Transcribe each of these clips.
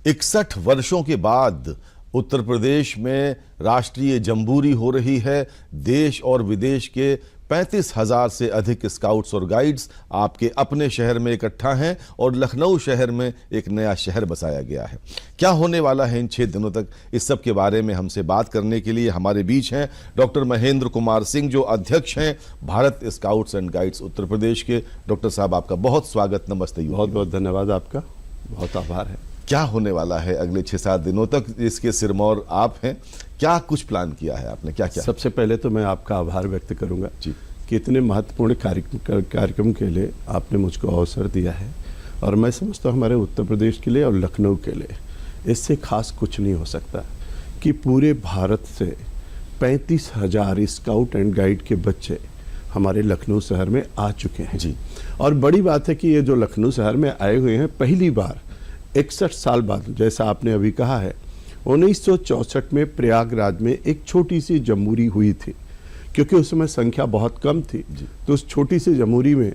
61 वर्षों के बाद उत्तर प्रदेश में राष्ट्रीय जंबूरी हो रही है। देश और विदेश के 35,000 से अधिक स्काउट्स और गाइड्स आपके अपने शहर में इकट्ठा हैं और लखनऊ शहर में एक नया शहर बसाया गया है। क्या होने वाला है इन 6 दिनों तक, इस सब के बारे में हमसे बात करने के लिए हमारे बीच हैं डॉक्टर महेंद्र कुमार सिंह, जो अध्यक्ष हैं Bharat scouts and guides Uttar Pradesh के। डॉक्टर साहब, आपका बहुत स्वागत। नमस्ते। बहुत बहुत धन्यवाद, आपका बहुत आभार है। क्या होने वाला है अगले 6-7 दिनों तक, इसके सिरमौर आप हैं। क्या कुछ प्लान किया है आपने, क्या क्या? सबसे पहले तो मैं आपका आभार व्यक्त करूंगा जी कि इतने महत्वपूर्ण कार्यक्रम के लिए आपने मुझको अवसर दिया है, और मैं समझता हूँ हमारे उत्तर प्रदेश के लिए और लखनऊ के लिए इससे खास कुछ नहीं हो सकता कि पूरे भारत से 35,000 स्काउट एंड गाइड के बच्चे हमारे लखनऊ शहर में आ चुके हैं जी। और बड़ी बात है कि ये जो लखनऊ शहर में आए हुए हैं पहली बार 61 साल बाद, जैसा आपने अभी कहा है, 1964 में प्रयागराज में एक छोटी सी जमहूरी हुई थी, क्योंकि उस समय संख्या बहुत कम थी। तो उस छोटी सी जमहूरी में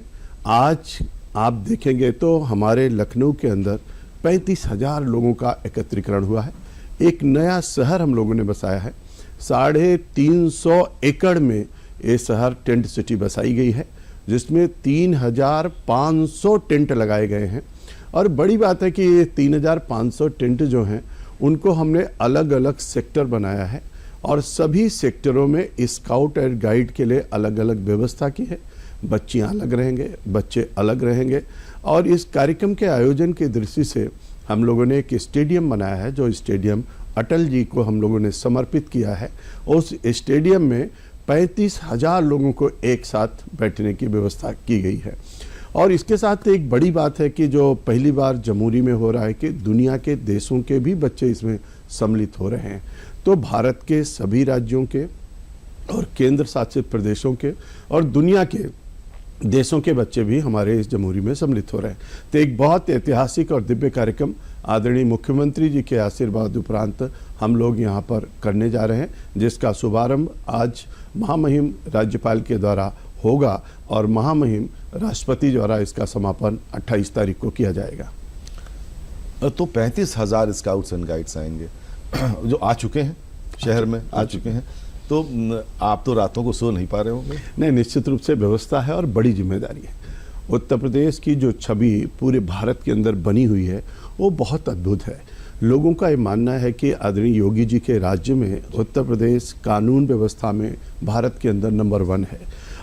आज आप देखेंगे तो हमारे लखनऊ के अंदर 35,000 लोगों का एकत्रीकरण हुआ है। एक नया शहर हम लोगों ने बसाया है। 350 एकड़ में ये शहर टेंट सिटी बसाई गई है, जिसमें 3,500 टेंट लगाए गए हैं। और बड़ी बात है कि ये 3,500 टेंट जो हैं उनको हमने अलग अलग सेक्टर बनाया है, और सभी सेक्टरों में स्काउट एंड गाइड के लिए अलग अलग व्यवस्था की है। बच्चियां अलग रहेंगे, बच्चे अलग रहेंगे। और इस कार्यक्रम के आयोजन की दृष्टि से हम लोगों ने एक स्टेडियम बनाया है, जो स्टेडियम अटल जी को हम लोगों ने समर्पित किया है। उस स्टेडियम में 35,000 लोगों को एक साथ बैठने की व्यवस्था की गई है। और इसके साथ एक बड़ी बात है कि जो पहली बार जमहूरी में हो रहा है कि दुनिया के देशों के भी बच्चे इसमें सम्मिलित हो रहे हैं। तो भारत के सभी राज्यों के और केंद्र शासित प्रदेशों के और दुनिया के देशों के बच्चे भी हमारे इस जमहूरी में सम्मिलित हो रहे हैं। तो एक बहुत ऐतिहासिक और दिव्य कार्यक्रम आदरणीय मुख्यमंत्री जी के आशीर्वाद उपरांत हम लोग यहाँ पर करने जा रहे हैं, जिसका शुभारंभ आज महामहिम राज्यपाल के द्वारा होगा और महामहिम राष्ट्रपति द्वारा इसका समापन 28 तारीख को किया जाएगा। तो 35,000 स्काउट्स एंड गाइड्स आएंगे जो आ चुके हैं शहर में, आ चुके हैं। तो आप तो रातों को सो नहीं पा रहे होंगे? नहीं, निश्चित रूप से व्यवस्था है और बड़ी जिम्मेदारी है। उत्तर प्रदेश की जो छवि पूरे भारत के अंदर बनी हुई है वो बहुत अद्भुत है। लोगों का ये मानना है कि आदरणीय योगी जी के राज्य में उत्तर प्रदेश कानून व्यवस्था में भारत के अंदर नंबर 1 है,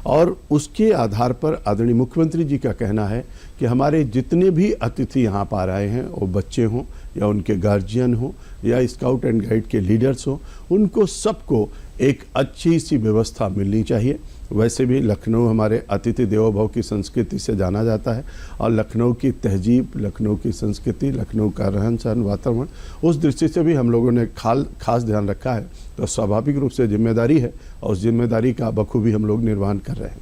और उसके आधार पर आदरणीय मुख्यमंत्री जी का कहना है कि हमारे जितने भी अतिथि यहाँ पर आए हैं, वो बच्चे हों या उनके गार्जियन हों या स्काउट एंड गाइड के लीडर्स हों, उनको सबको एक अच्छी सी व्यवस्था मिलनी चाहिए। वैसे भी लखनऊ हमारे अतिथि देवो भव की संस्कृति से जाना जाता है, और लखनऊ की तहजीब, लखनऊ की संस्कृति, लखनऊ का रहन सहन, वातावरण, उस दृष्टि से भी हम लोगों ने खास ध्यान रखा है। तो स्वाभाविक रूप से जिम्मेदारी है, और उस जिम्मेदारी का बखूबी हम लोग निर्वहन कर रहे हैं।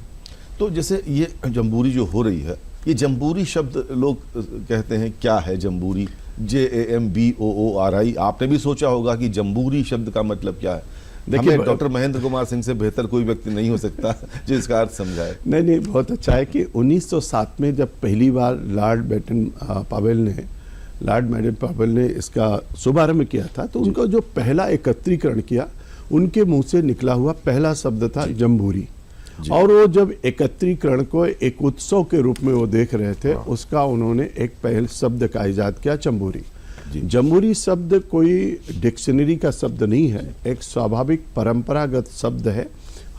तो जैसे ये जंबूरी जो हो रही है, ये जंबूरी शब्द लोग कहते हैं, क्या है जंबूरी? JAMBOORI। आपने भी सोचा होगा कि जंबूरी शब्द का मतलब क्या है। देखिए, डॉक्टर महेंद्र कुमार सिंह से बेहतर कोई व्यक्ति नहीं हो सकता जो इसका अर्थ समझाए। नहीं, बहुत अच्छा है कि 1907 में जब पहली बार लॉर्ड बैटन पावेल ने इसका शुभारंभ किया था, तो उनका जो पहला एकत्रीकरण किया, उनके मुंह से निकला हुआ पहला शब्द था जंबूरी। और वो जब एकत्रीकरण को एक उत्सव के रूप में वो देख रहे थे, उसका उन्होंने एक पहले शब्द का इजाद किया, जंबूरी। जंबूरी शब्द कोई डिक्शनरी का शब्द नहीं है, एक स्वाभाविक परंपरागत शब्द है।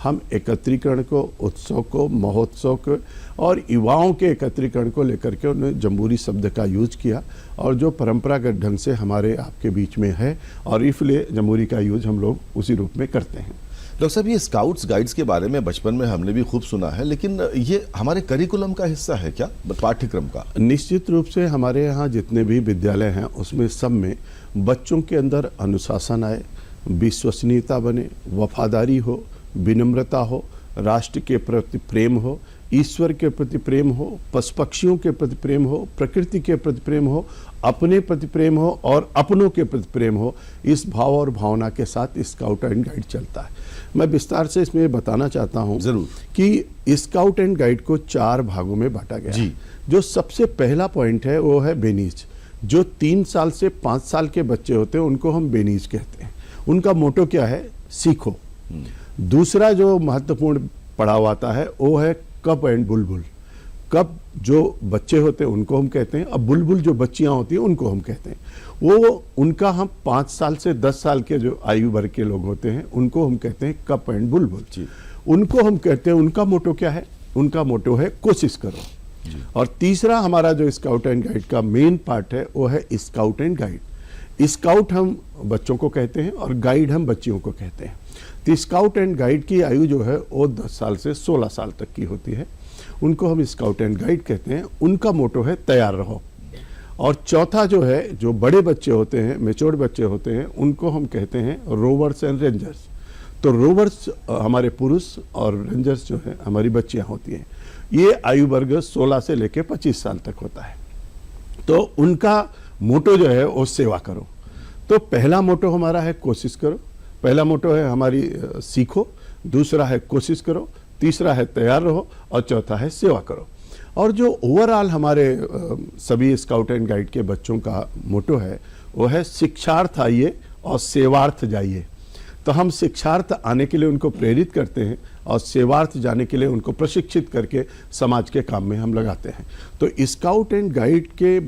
हम एकत्रीकरण को, उत्सव को, महोत्सव को और युवाओं के एकत्रीकरण को लेकर के उन्होंने जंबूरी शब्द का यूज किया, और जो परंपरागत ढंग से हमारे आपके बीच में है, और इसलिए जंबूरी का यूज हम लोग उसी रूप में करते हैं। डॉक्टर साहब, ये स्काउट्स गाइड्स के बारे में बचपन में हमने भी खूब सुना है, लेकिन ये हमारे करिकुलम का हिस्सा है क्या, पाठ्यक्रम का? निश्चित रूप से हमारे यहाँ जितने भी विद्यालय हैं उसमें सब में बच्चों के अंदर अनुशासन आए, विश्वसनीयता बने, वफादारी हो, विनम्रता हो, राष्ट्र के प्रति प्रेम हो, ईश्वर के प्रति प्रेम हो, पशु पक्षियों के प्रति प्रेम हो, प्रकृति के प्रति प्रेम हो, अपने प्रति प्रेम हो और अपनों के प्रति प्रेम हो। इस भाव और भावना के साथ स्काउट एंड गाइड चलता है। मैं विस्तार से इसमें बताना चाहता हूं जरूर कि स्काउट एंड गाइड को 4 भागों में बांटा गया है। जो सबसे पहला पॉइंट है वो है बेनीज। जो 3 साल से 5 साल के बच्चे होते हैं उनको हम बेनीज कहते हैं। उनका मोटो क्या है? सीखो। दूसरा जो महत्वपूर्ण पड़ाव आता है वो है कप एंड बुलबुल। कप जो बच्चे होते हैं उनको हम कहते हैं, अब बुलबुल जो बच्चियां होती हैं उनको हम कहते हैं। वो उनका हम 5 साल से 10 साल के जो आयु वर्ग के लोग होते हैं उनको हम कहते हैं कप एंड बुलबुल। उनको हम कहते हैं, उनका मोटो क्या है? उनका मोटो है कोशिश करो। और तीसरा हमारा जो स्काउट एंड गाइड का मेन पार्ट है वो है स्काउट एंड गाइड। स्काउट हम बच्चों को कहते हैं और गाइड हम बच्चियों को कहते हैं। तो स्काउट एंड गाइड की आयु जो है वो 10 साल से 16 साल तक की होती है। उनको हम स्काउट एंड गाइड कहते हैं। उनका मोटो है तैयार रहो। और चौथा जो है, जो बड़े बच्चे होते हैं, मेच्योर्ड बच्चे होते हैं, उनको हम कहते हैं रोवर्स एंड रेंजर्स। तो रोवर्स हमारे पुरुष और रेंजर्स जो है हमारी बच्चियां होती हैं। ये आयु वर्ग 16 से लेकर 25 साल तक होता है। तो उनका मोटो जो है वो सेवा करो। तो पहला मोटो हमारा है कोशिश करो, पहला मोटो है हमारी सीखो, दूसरा है कोशिश करो, तीसरा है तैयार रहो और चौथा है सेवा करो। और जो ओवरऑल हमारे सभी स्काउट एंड गाइड के बच्चों का मोटो है वो है शिक्षार्थ आइए और सेवार्थ जाइए। तो हम शिक्षार्थ आने के लिए उनको प्रेरित करते हैं और सेवार्थ जाने के लिए उनको प्रशिक्षित करके समाज के काम में हम लगाते हैं। तो स्काउट एंड गाइड के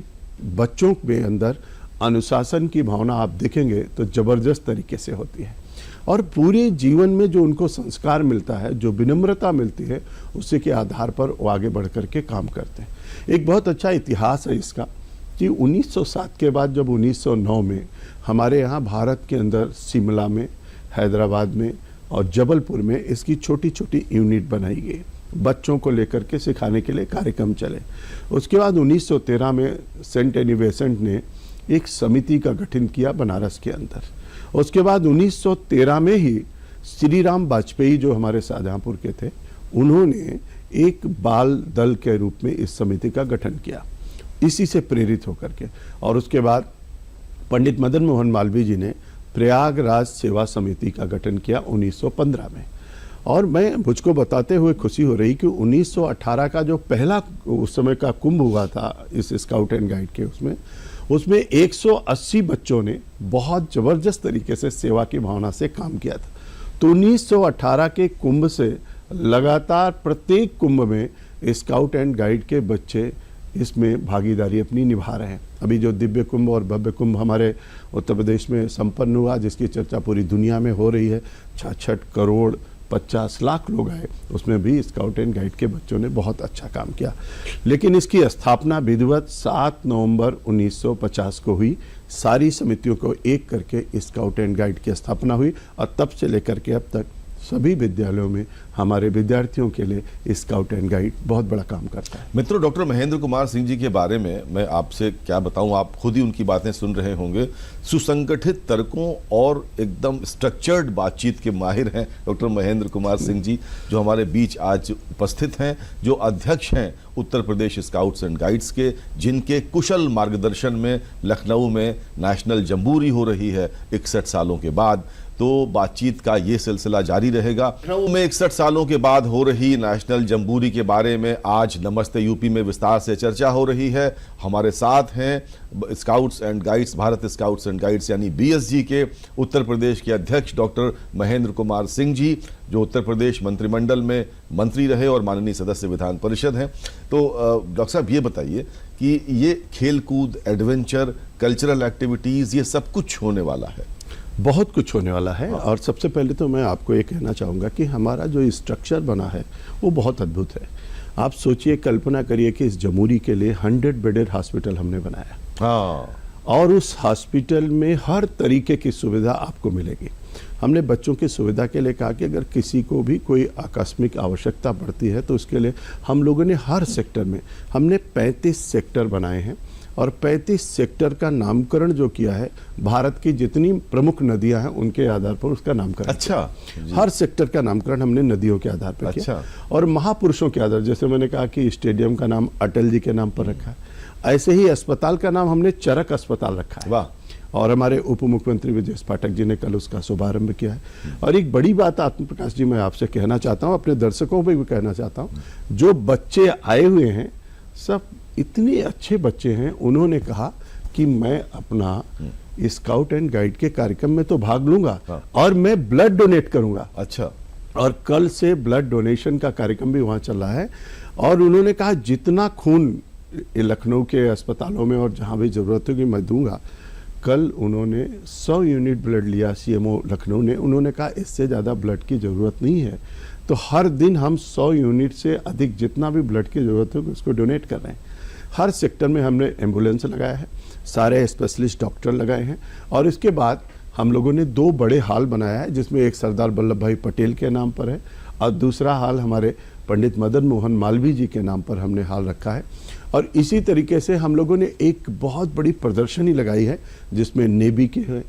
बच्चों में अंदर अनुशासन की भावना आप देखेंगे तो जबरदस्त तरीके से होती है। और पूरे जीवन में जो उनको संस्कार मिलता है, जो विनम्रता मिलती है, उसी के आधार पर वो आगे बढ़ करके काम करते हैं। एक बहुत अच्छा इतिहास है इसका कि 1907 के बाद जब 1909 में हमारे यहाँ भारत के अंदर शिमला में, हैदराबाद में और जबलपुर में इसकी छोटी छोटी यूनिट बनाई गई, बच्चों को लेकर के सिखाने के लिए कार्यक्रम चले। उसके बाद 1913 में सेंट एनी बेसेंट ने एक समिति का गठन किया बनारस के अंदर। उसके बाद 1913 में ही श्री राम वाजपेयी जो हमारे शाहजहांपुर के थे, उन्होंने एक बाल दल के रूप में इस समिति का गठन किया, इसी से प्रेरित होकर के। और उसके बाद पंडित मदन मोहन मालवीय जी ने प्रयागराज सेवा समिति का गठन किया 1915 में। और मुझको बताते हुए खुशी हो रही कि 1918 का जो पहला उस समय का कुंभ हुआ था इस स्काउट एंड गाइड के, उसमें 180 बच्चों ने बहुत ज़बरदस्त तरीके से सेवा की भावना से काम किया था। तो 1918 के कुंभ से लगातार प्रत्येक कुंभ में स्काउट एंड गाइड के बच्चे इसमें भागीदारी अपनी निभा रहे हैं। अभी जो दिव्य कुंभ और भव्य कुंभ हमारे उत्तर प्रदेश में संपन्न हुआ, जिसकी चर्चा पूरी दुनिया में हो रही है, 66 करोड़ 50 लाख लोग आए, उसमें भी स्काउट एंड गाइड के बच्चों ने बहुत अच्छा काम किया। लेकिन इसकी स्थापना विधिवत 7 नवंबर 1950 को हुई। सारी समितियों को एक करके स्काउट एंड गाइड की स्थापना हुई और तब से लेकर के अब तक सभी विद्यालयों में हमारे विद्यार्थियों के लिए स्काउट एंड गाइड बहुत बड़ा काम करता है। मित्रों, डॉक्टर महेंद्र कुमार सिंह जी के बारे में मैं आपसे क्या बताऊं, आप खुद ही उनकी बातें सुन रहे होंगे। सुसंगठित तर्कों और एकदम स्ट्रक्चर्ड बातचीत के माहिर हैं डॉक्टर महेंद्र कुमार सिंह जी, जो हमारे बीच आज उपस्थित हैं, जो अध्यक्ष हैं Uttar Pradesh scouts and guides के, जिनके कुशल मार्गदर्शन में लखनऊ में नेशनल जम्बूरी हो रही है 61 सालों के बाद। तो बातचीत का ये सिलसिला जारी रहेगा। लखनऊ में 61 सालों के बाद हो रही नेशनल जम्बूरी के बारे में आज नमस्ते यूपी में विस्तार से चर्चा हो रही है। हमारे साथ हैं scouts and guides, Bharat scouts and guides यानी BSG के उत्तर प्रदेश के अध्यक्ष डॉक्टर महेंद्र कुमार सिंह जी, जो उत्तर प्रदेश मंत्रिमंडल में मंत्री रहे और माननीय सदस्य विधान परिषद हैं। तो डॉक्टर साहब, ये बताइए कि ये खेलकूद, एडवेंचर, कल्चरल एक्टिविटीज़, ये सब कुछ होने वाला है? बहुत कुछ होने वाला है। और सबसे पहले तो मैं आपको ये कहना चाहूँगा कि हमारा जो स्ट्रक्चर बना है वो बहुत अद्भुत है। आप सोचिए, कल्पना करिए कि इस जमूरी के लिए 100 बेडेड हॉस्पिटल हमने बनाया। हाँ। और उस हॉस्पिटल में हर तरीके की सुविधा आपको मिलेगी। हमने बच्चों की सुविधा के लिए कहा कि अगर किसी को भी कोई आकस्मिक आवश्यकता पड़ती है तो उसके लिए हम लोगों ने हर सेक्टर में हमने 35 सेक्टर बनाए हैं। और 35 सेक्टर का नामकरण जो किया है, भारत की जितनी प्रमुख नदियां हैं उनके आधार पर उसका नामकरण। अच्छा। हर सेक्टर का नामकरण हमने नदियों के आधार पर किया। और महापुरुषों के आधार, जैसे मैंने कहा कि स्टेडियम का नाम अटल जी के नाम पर रखा है, ऐसे ही अस्पताल का नाम हमने चरक अस्पताल रखा है। वाह। और हमारे उप मुख्यमंत्री विजय पाठक जी ने कल उसका शुभारंभ किया है। और एक बड़ी बात आत्म प्रकाश जी मैं आपसे कहना चाहता हूँ, अपने दर्शकों पर भी कहना चाहता हूँ, जो बच्चे आए हुए हैं सब इतने अच्छे बच्चे हैं। उन्होंने कहा कि मैं अपना स्काउट एंड गाइड के कार्यक्रम में तो भाग लूंगा हाँ। और मैं ब्लड डोनेट करूंगा। अच्छा। और कल से ब्लड डोनेशन का कार्यक्रम भी वहां चल रहा है। और उन्होंने कहा जितना खून लखनऊ के अस्पतालों में और जहां भी जरूरत होगी मैं दूंगा। कल उन्होंने 100 यूनिट ब्लड लिया सीएमओ लखनऊ ने। उन्होंने कहा इससे ज़्यादा ब्लड की ज़रूरत नहीं है, तो हर दिन हम 100 यूनिट से अधिक जितना भी ब्लड की ज़रूरत होगी उसको डोनेट कर रहे हैं। हर सेक्टर में हमने एम्बुलेंस लगाया है, सारे स्पेशलिस्ट डॉक्टर लगाए हैं। और इसके बाद हम लोगों ने 2 बड़े हॉल बनाया है, जिसमें एक सरदार वल्लभ भाई पटेल के नाम पर है और दूसरा हॉल हमारे पंडित मदन मोहन मालवीय जी के नाम पर हमने हॉल रखा है। और इसी तरीके से हम लोगों ने एक बहुत बड़ी प्रदर्शनी लगाई है, जिसमें नेवी के है,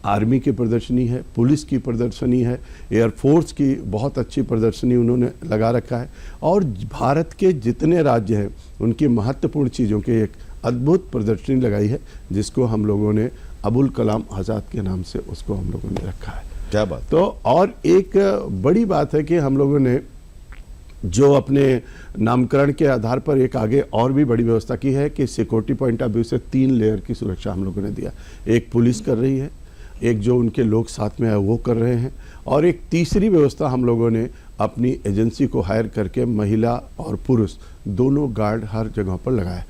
आर्मी की प्रदर्शनी है, पुलिस की प्रदर्शनी है, एयरफोर्स की बहुत अच्छी प्रदर्शनी उन्होंने लगा रखा है। और भारत के जितने राज्य हैं उनकी महत्वपूर्ण चीज़ों की एक अद्भुत प्रदर्शनी लगाई है, जिसको हम लोगों ने अबुल कलाम आज़ाद के नाम से उसको हम लोगों ने रखा है। क्या बात। तो और एक बड़ी बात है कि हम लोगों ने जो अपने नामकरण के आधार पर एक आगे और भी बड़ी व्यवस्था की है कि सिक्योरिटी पॉइंट ऑफ व्यू से 3 लेयर की सुरक्षा हम लोगों ने दिया। एक पुलिस कर रही है, एक जो उनके लोग साथ में आए वो कर रहे हैं, और एक तीसरी व्यवस्था हम लोगों ने अपनी एजेंसी को हायर करके महिला और पुरुष दोनों गार्ड हर जगह पर लगाए।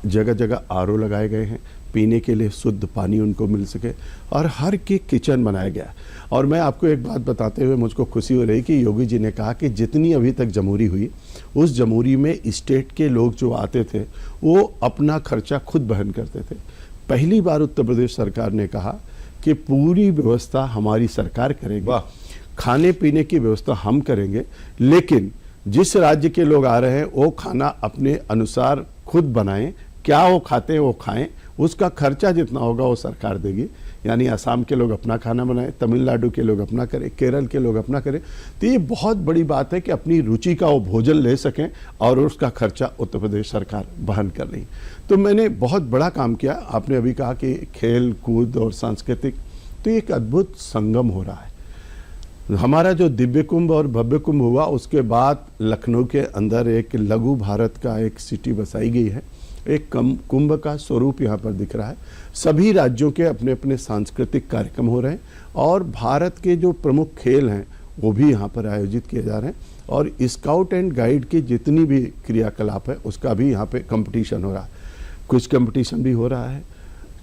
जगह जगह आरओ लगाए गए हैं, पीने के लिए शुद्ध पानी उनको मिल सके, और हर के किचन बनाया गया। और मैं आपको एक बात बताते हुए मुझको खुशी हो रही कि योगी जी ने कहा कि जितनी अभी तक जमहूरी हुई उस जमहूरी में स्टेट के लोग जो आते थे वो अपना खर्चा खुद वहन करते थे। पहली बार उत्तर प्रदेश सरकार ने कहा कि पूरी व्यवस्था हमारी सरकार करेगी, खाने पीने की व्यवस्था हम करेंगे, लेकिन जिस राज्य के लोग आ रहे हैं वो खाना अपने अनुसार खुद बनाएं, क्या वो खाते हैं वो खाएं, उसका खर्चा जितना होगा वो सरकार देगी। यानी असम के लोग अपना खाना बनाएं, तमिलनाडु के लोग अपना करें, केरल के लोग अपना करें। तो ये बहुत बड़ी बात है कि अपनी रुचि का वो भोजन ले सकें और उसका खर्चा उत्तर प्रदेश सरकार वहन कर रही। तो मैंने बहुत बड़ा काम किया। आपने अभी कहा कि खेल कूद और सांस्कृतिक, तो एक अद्भुत संगम हो रहा है। हमारा जो दिव्य कुंभ और भव्य कुंभ हुआ उसके बाद लखनऊ के अंदर एक लघु भारत का एक सिटी बसाई गई है। एक कुंभ का स्वरूप यहाँ पर दिख रहा है। सभी राज्यों के अपने अपने सांस्कृतिक कार्यक्रम हो रहे हैं और भारत के जो प्रमुख खेल हैं वो भी यहाँ पर आयोजित किए जा रहे हैं। और स्काउट एंड गाइड की जितनी भी क्रियाकलाप है उसका भी यहाँ पे कंपटीशन हो रहा है। कुछ कंपटीशन भी हो रहा है,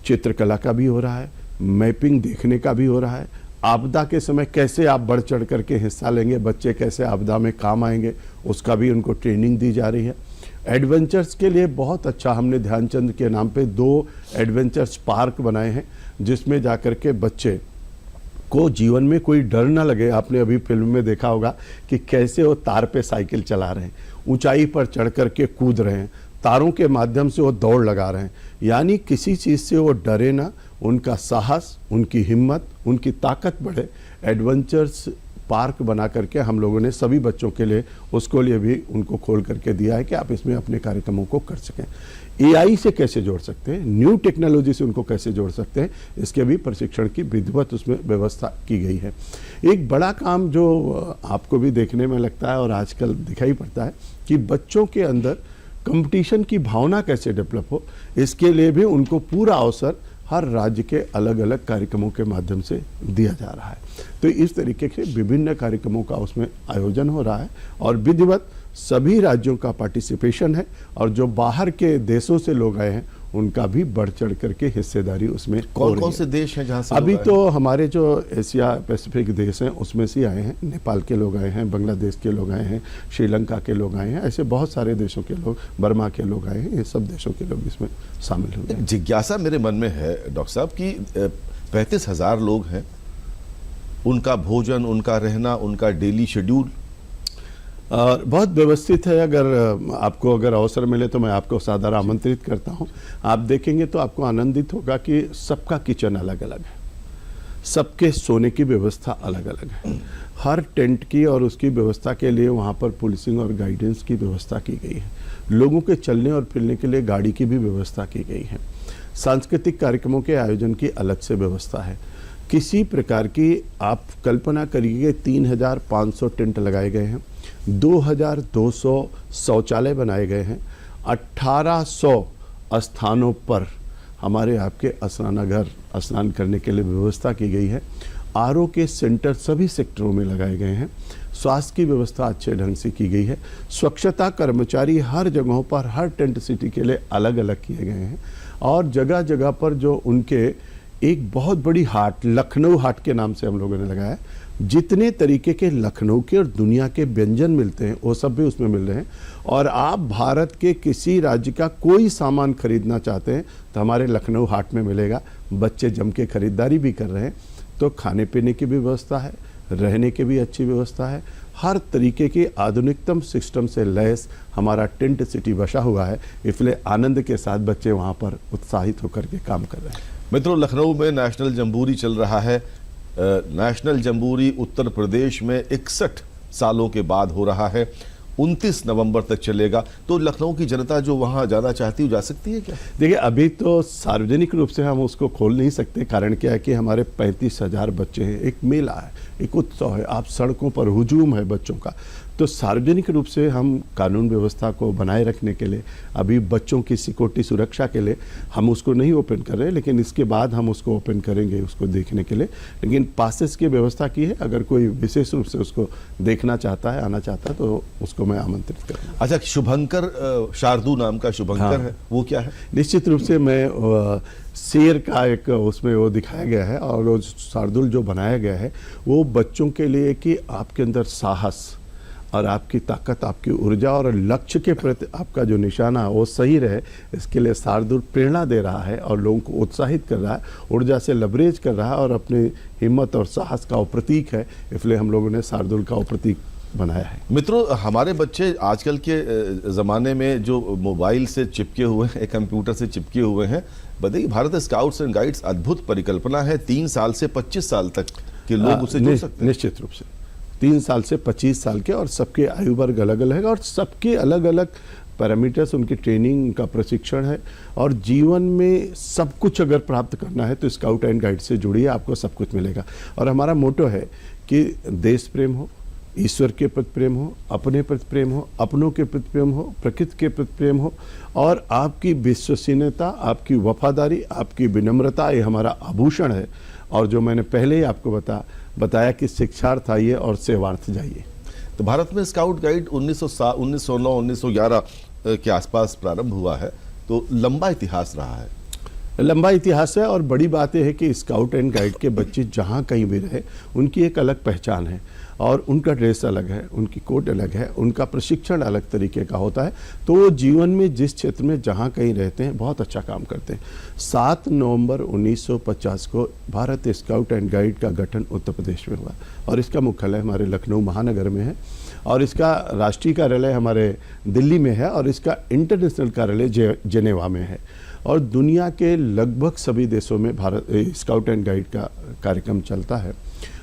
चित्रकला का भी हो रहा है, मैपिंग देखने का भी हो रहा है। आपदा के समय कैसे आप बढ़ चढ़ करके हिस्सा लेंगे, बच्चे कैसे आपदा में काम आएंगे, उसका भी उनको ट्रेनिंग दी जा रही है। एडवेंचर्स के लिए बहुत अच्छा हमने ध्यानचंद के नाम पे 2 एडवेंचर्स पार्क बनाए हैं, जिसमें जाकर के बच्चे को जीवन में कोई डर ना लगे। आपने अभी फिल्म में देखा होगा कि कैसे वो तार पे साइकिल चला रहे हैं, ऊंचाई पर चढ़ करके कूद रहे हैं, तारों के माध्यम से वो दौड़ लगा रहे हैं। यानी किसी चीज़ से वो डरे ना, उनका साहस, उनकी हिम्मत, उनकी ताकत बढ़े। एडवेंचर्स पार्क बना करके हम लोगों ने सभी बच्चों के लिए उसको लिए भी उनको खोल करके दिया है कि आप इसमें अपने कार्यक्रमों को कर सकें। एआई से कैसे जोड़ सकते हैं, न्यू टेक्नोलॉजी से उनको कैसे जोड़ सकते हैं, इसके भी प्रशिक्षण की विधिवत उसमें व्यवस्था की गई है। एक बड़ा काम जो आपको भी देखने में लगता है और आजकल दिखाई पड़ता है कि बच्चों के अंदर कंपटीशन की भावना कैसे डेवलप हो, इसके लिए भी उनको पूरा अवसर हर राज्य के अलग अलग कार्यक्रमों के माध्यम से दिया जा रहा है। तो इस तरीके से विभिन्न कार्यक्रमों का उसमें आयोजन हो रहा है और विधिवत सभी राज्यों का पार्टिसिपेशन है। और जो बाहर के देशों से लोग आए हैं उनका भी बढ़ चढ़ करके हिस्सेदारी उसमें। कौन कौन से देश हैं जहाँ से अभी तो हमारे जो एशिया पैसिफिक देश हैं उसमें से आए हैं, नेपाल के लोग आए हैं, बांग्लादेश के लोग आए हैं, श्रीलंका के लोग आए हैं, ऐसे बहुत सारे देशों के लोग, बर्मा के लोग आए हैं। ये सब देशों के लोग इसमें शामिल हुए हैं। जिज्ञासा मेरे मन में है डॉक्टर साहब कि 35,000 लोग हैं, उनका भोजन, उनका रहना, उनका डेली शेड्यूल बहुत व्यवस्थित है। अगर अवसर मिले तो मैं आपको सादर आमंत्रित करता हूं। आप देखेंगे तो आपको आनंदित होगा कि सबका किचन अलग अलग है, सबके सोने की व्यवस्था अलग अलग है। हर टेंट की और उसकी व्यवस्था के लिए वहां पर पुलिसिंग और गाइडेंस की व्यवस्था की गई है। लोगों के चलने और फिरने के लिए गाड़ी की भी व्यवस्था की गई है। सांस्कृतिक कार्यक्रमों के आयोजन की अलग से व्यवस्था है। किसी प्रकार की आप कल्पना करिए 3,500 टेंट लगाए गए हैं, 2,200 शौचालय बनाए गए हैं, 1,800 स्थानों पर हमारे आपके स्नानागार, स्नान करने के लिए व्यवस्था की गई है। आरओ के सेंटर सभी सेक्टरों में लगाए गए हैं। स्वास्थ्य की व्यवस्था अच्छे ढंग से की गई है। स्वच्छता कर्मचारी हर जगहों पर, हर टेंट सिटी के लिए अलग अलग किए गए हैं। और जगह जगह पर जो उनके एक बहुत बड़ी हाट, लखनऊ हाट के नाम से हम लोगों ने लगाया, जितने तरीके के लखनऊ के और दुनिया के व्यंजन मिलते हैं वो सब भी उसमें मिल रहे हैं। और आप भारत के किसी राज्य का कोई सामान खरीदना चाहते हैं तो हमारे लखनऊ हाट में मिलेगा। बच्चे जम के खरीदारी भी कर रहे हैं। तो खाने पीने की भी व्यवस्था है, रहने की भी अच्छी व्यवस्था है। हर तरीके की आधुनिकतम सिस्टम से लैस हमारा टेंट सिटी बसा हुआ है, इसलिए आनंद के साथ बच्चे वहाँ पर उत्साहित होकर के काम कर रहे हैं। मित्रों, लखनऊ में नेशनल जम्बूरी चल रहा है। नेशनल जम्बूरी उत्तर प्रदेश में 61 सालों के बाद हो रहा है। 29 नवंबर तक चलेगा। तो लखनऊ की जनता जो वहां जाना चाहती है जा सकती है क्या? देखिए, अभी तो सार्वजनिक रूप से हम उसको खोल नहीं सकते। कारण क्या है कि हमारे 35,000 बच्चे हैं, एक मेला है, एक उत्सव है, आप सड़कों पर हुजूम है बच्चों का। तो सार्वजनिक रूप से हम कानून व्यवस्था को बनाए रखने के लिए, अभी बच्चों की सिक्योरिटी सुरक्षा के लिए हम उसको नहीं ओपन कर रहे हैं, लेकिन इसके बाद हम उसको ओपन करेंगे उसको देखने के लिए। लेकिन पासेस की व्यवस्था की है, अगर कोई विशेष रूप से उसको देखना चाहता है, आना चाहता है, तो उसको मैं आमंत्रित करूँगा। अच्छा, शुभंकर शार्दुल नाम का शुभंकर है, वो क्या है? निश्चित रूप से मैं शेर का एक उसमें वो दिखाया गया है, और वो शार्दुल जो बनाया गया है वो बच्चों के लिए कि आपके अंदर साहस और आपकी ताकत, आपकी ऊर्जा और लक्ष्य के प्रति आपका जो निशाना है वो सही रहे, इसके लिए शार्दुल प्रेरणा दे रहा है और लोगों को उत्साहित कर रहा है, ऊर्जा से लबरेज कर रहा है और अपनी हिम्मत और साहस का वो प्रतीक है। इसलिए हम लोगों ने शार्दुल का वो प्रतीक बनाया है। मित्रों, हमारे बच्चे आजकल के ज़माने में जो मोबाइल से चिपके हुए हैं, कंप्यूटर से चिपके हुए हैं, बताइए, भारत स्काउट्स एंड गाइड्स अद्भुत परिकल्पना है। 3 साल से 25 साल तक के लोग उसे जुड़ सकते हैं। निश्चित रूप से 3 साल से 25 साल के, और सबके आयु वर्ग अलग अलग है और सबके अलग अलग पैरामीटर्स, उनकी ट्रेनिंग का प्रशिक्षण है। और जीवन में सब कुछ अगर प्राप्त करना है तो स्काउट एंड गाइड से जुड़िए, आपको सब कुछ मिलेगा। और हमारा मोटो है कि देश प्रेम हो, ईश्वर के प्रति प्रेम हो, अपने प्रति प्रेम हो, अपनों के प्रति प्रेम हो, प्रकृति के प्रति प्रेम हो, और आपकी विश्वसनीयता, आपकी वफादारी, आपकी विनम्रता, ये हमारा आभूषण है। और जो मैंने पहले ही आपको बताया कि शिक्षार्थ आइए और सेवार्थ जाइए। तो भारत में स्काउट गाइड 1909 1911 के आसपास प्रारंभ हुआ है, तो लंबा इतिहास रहा है। लंबा इतिहास है, और बड़ी बात यह है कि स्काउट एंड गाइड के बच्चे जहाँ कहीं भी रहे, उनकी एक अलग पहचान है, और उनका ड्रेस अलग है, उनकी कोट अलग है, उनका प्रशिक्षण अलग तरीके का होता है। तो वो जीवन में जिस क्षेत्र में जहाँ कहीं रहते हैं बहुत अच्छा काम करते हैं। 7 नवंबर 1950 को भारत स्काउट एंड गाइड का गठन उत्तर प्रदेश में हुआ, और इसका मुख्यालय हमारे लखनऊ महानगर में है, और इसका राष्ट्रीय कार्यालय हमारे दिल्ली में है, और इसका इंटरनेशनल कार्यालय जेनेवा में है। और दुनिया के लगभग सभी देशों में भारत स्काउट एंड गाइड का कार्यक्रम चलता है।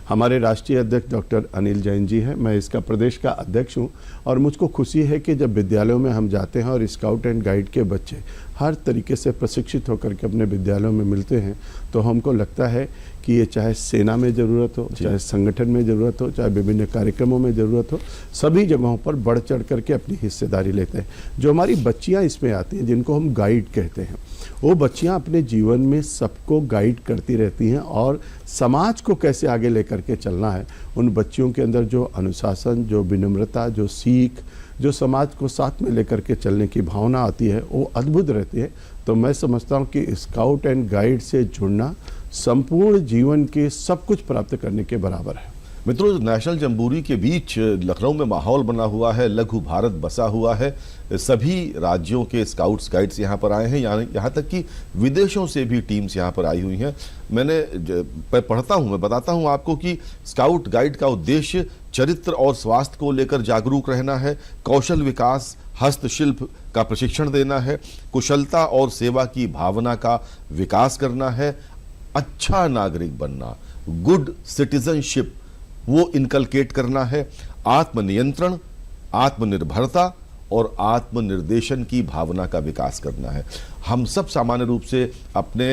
हमारे राष्ट्रीय अध्यक्ष डॉक्टर अनिल जैन जी हैं, मैं इसका प्रदेश का अध्यक्ष हूं, और मुझको खुशी है कि जब विद्यालयों में हम जाते हैं और स्काउट एंड गाइड के बच्चे हर तरीके से प्रशिक्षित होकर के अपने विद्यालयों में मिलते हैं, तो हमको लगता है कि ये चाहे सेना में ज़रूरत हो, चाहे संगठन में ज़रूरत हो, चाहे विभिन्न कार्यक्रमों में ज़रूरत हो, सभी जगहों पर बढ़ चढ़ करके अपनी हिस्सेदारी लेते हैं। जो हमारी बच्चियाँ इसमें आती हैं, जिनको हम गाइड कहते हैं, वो बच्चियाँ अपने जीवन में सबको गाइड करती रहती हैं, और समाज को कैसे आगे लेकर के चलना है, उन बच्चियों के अंदर जो अनुशासन, जो विनम्रता, जो सीख, जो समाज को साथ में लेकर के चलने की भावना आती है, वो अद्भुत रहती है। तो मैं समझता हूँ कि स्काउट एंड गाइड से जुड़ना संपूर्ण जीवन के सब कुछ प्राप्त करने के बराबर है। मित्रों, नेशनल जम्बूरी के बीच लखनऊ में माहौल बना हुआ है, लघु भारत बसा हुआ है। सभी राज्यों के स्काउट्स गाइड्स यहाँ पर आए हैं, यहाँ तक कि विदेशों से भी टीम्स यहाँ पर आई हुई हैं। मैं पढ़ता हूँ, मैं बताता हूँ आपको कि स्काउट गाइड का उद्देश्य चरित्र और स्वास्थ्य को लेकर जागरूक रहना है, कौशल विकास, हस्तशिल्प का प्रशिक्षण देना है, कुशलता और सेवा की भावना का विकास करना है, अच्छा नागरिक बनना, गुड सिटीजनशिप वो इनकलकेट करना है, आत्मनियंत्रण, आत्मनिर्भरता और आत्मनिर्देशन की भावना का विकास करना है। हम सब सामान्य रूप से अपने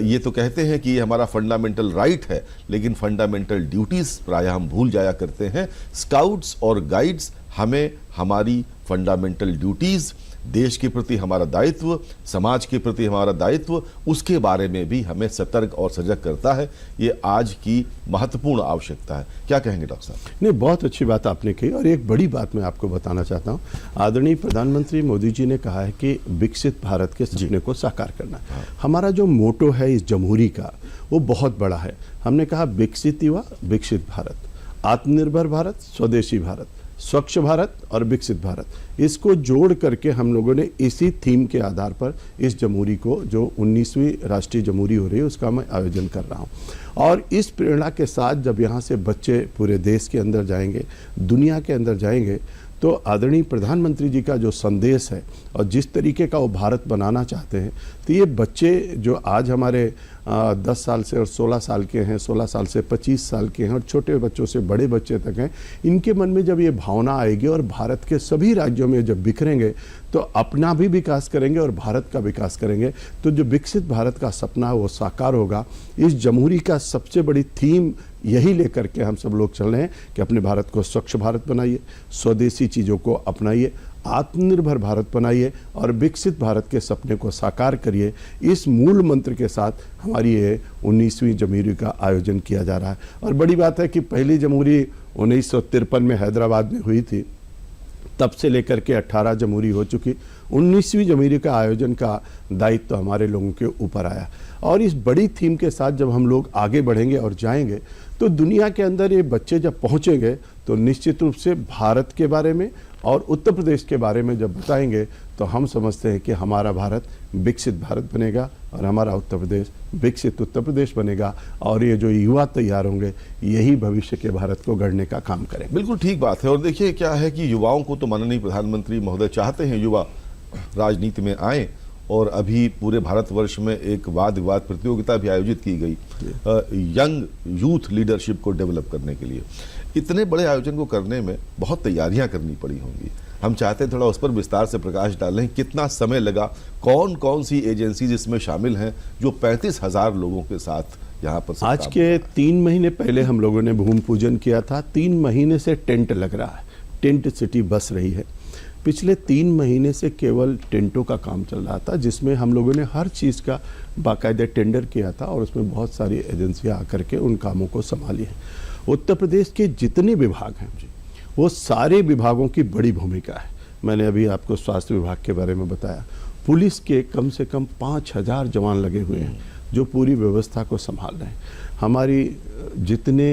ये तो कहते हैं कि ये हमारा फंडामेंटल राइट है, लेकिन फंडामेंटल ड्यूटीज़ प्रायः हम भूल जाया करते हैं। स्काउट्स और गाइड्स हमें हमारी फंडामेंटल ड्यूटीज़ देश के प्रति हमारा दायित्व, समाज के प्रति हमारा दायित्व, उसके बारे में भी हमें सतर्क और सजग करता है। ये आज की महत्वपूर्ण आवश्यकता है। क्या कहेंगे डॉक्टर साहब? नहीं, बहुत अच्छी बात आपने कही और एक बड़ी बात मैं आपको बताना चाहता हूँ। आदरणीय प्रधानमंत्री मोदी जी ने कहा है कि विकसित भारत के सपने को साकार करना। हमारा जो मोटो है इस जमहूरी का वो बहुत बड़ा है। हमने कहा विकसित युवा विकसित भारत, आत्मनिर्भर भारत, स्वदेशी भारत, स्वच्छ भारत और विकसित भारत। इसको जोड़ करके हम लोगों ने इसी थीम के आधार पर इस जमहूरी को, जो 19वीं राष्ट्रीय जमहूरी हो रही है, उसका मैं आयोजन कर रहा हूँ। और इस प्रेरणा के साथ जब यहाँ से बच्चे पूरे देश के अंदर जाएंगे, दुनिया के अंदर जाएंगे, तो आदरणीय प्रधानमंत्री जी का जो संदेश है और जिस तरीके का वो भारत बनाना चाहते हैं, तो ये बच्चे जो आज हमारे 10 साल से और 16 साल के हैं, 16 साल से 25 साल के हैं और छोटे बच्चों से बड़े बच्चे तक हैं, इनके मन में जब ये भावना आएगी और भारत के सभी राज्यों में जब बिखरेंगे तो अपना भी विकास करेंगे और भारत का विकास करेंगे। तो जो विकसित भारत का सपना है वो साकार होगा। इस जमहूरी का सबसे बड़ी थीम यही लेकर के हम सब लोग चल रहे हैं कि अपने भारत को स्वच्छ भारत बनाइए, स्वदेशी चीज़ों को अपनाइए, आत्मनिर्भर भारत बनाइए और विकसित भारत के सपने को साकार करिए। इस मूल मंत्र के साथ हमारी ये 19वीं जमहूरी का आयोजन किया जा रहा है। और बड़ी बात है कि पहली जमहूरी 1953 में हैदराबाद में हुई थी, तब से लेकर के 18 जमहूरी हो चुकी। 19वीं जमहूरी का आयोजन का दायित्व तो हमारे लोगों के ऊपर आया। और इस बड़ी थीम के साथ जब हम लोग आगे बढ़ेंगे और जाएंगे तो दुनिया के अंदर ये बच्चे जब पहुंचेंगे तो निश्चित रूप से भारत के बारे में और उत्तर प्रदेश के बारे में जब बताएंगे तो हम समझते हैं कि हमारा भारत विकसित भारत बनेगा और हमारा उत्तर प्रदेश विकसित उत्तर प्रदेश बनेगा। और ये जो युवा तैयार होंगे यही भविष्य के भारत को गढ़ने का काम करेंगे। बिल्कुल ठीक बात है। और देखिए क्या है कि युवाओं को तो माननीय प्रधानमंत्री महोदय चाहते हैं युवा राजनीति में आए, और अभी पूरे भारतवर्ष में एक वाद विवाद प्रतियोगिता भी आयोजित की गई यंग यूथ लीडरशिप को डेवलप करने के लिए। इतने बड़े आयोजन को करने में बहुत तैयारियां करनी पड़ी होंगी। हम चाहते हैं थोड़ा उस पर विस्तार से प्रकाश डालें। कितना समय लगा, कौन कौन सी एजेंसीज इसमें शामिल हैं जो 35,000 लोगों के साथ यहाँ पर? आज के 3 महीने पहले हम लोगों ने भूमि पूजन किया था। 3 महीने से टेंट लग रहा है, टेंट सिटी बस रही है। पिछले 3 महीने से केवल टेंटों का काम चल रहा था, जिसमें हम लोगों ने हर चीज़ का बाकायदे टेंडर किया था और उसमें बहुत सारी एजेंसियां आकर के उन कामों को संभाली है। उत्तर प्रदेश के जितने विभाग हैं वो सारे विभागों की बड़ी भूमिका है। मैंने अभी आपको स्वास्थ्य विभाग के बारे में बताया। पुलिस के कम से कम 5,000 जवान लगे हुए हैं जो पूरी व्यवस्था को संभाल रहे हैं। हमारी जितने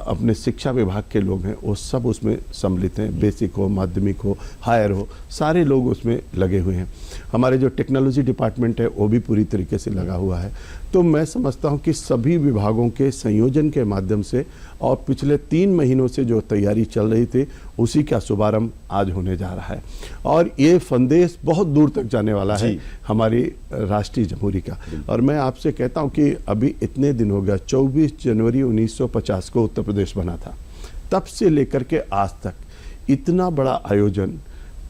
अपने शिक्षा विभाग के लोग हैं वो सब उसमें सम्मिलित हैं, बेसिक हो, माध्यमिक हो, हायर हो, सारे लोग उसमें लगे हुए हैं। हमारे जो टेक्नोलॉजी डिपार्टमेंट है वो भी पूरी तरीके से लगा हुआ है। तो मैं समझता हूं कि सभी विभागों के संयोजन के माध्यम से और पिछले 3 महीनों से जो तैयारी चल रही थी उसी का शुभारंभ आज होने जा रहा है। और ये संदेश बहुत दूर तक जाने वाला है हमारी राष्ट्रीय जमहूरी का। और मैं आपसे कहता हूं कि अभी इतने दिन हो गया, 24 जनवरी 1950 को उत्तर प्रदेश बना था, तब से लेकर के आज तक इतना बड़ा आयोजन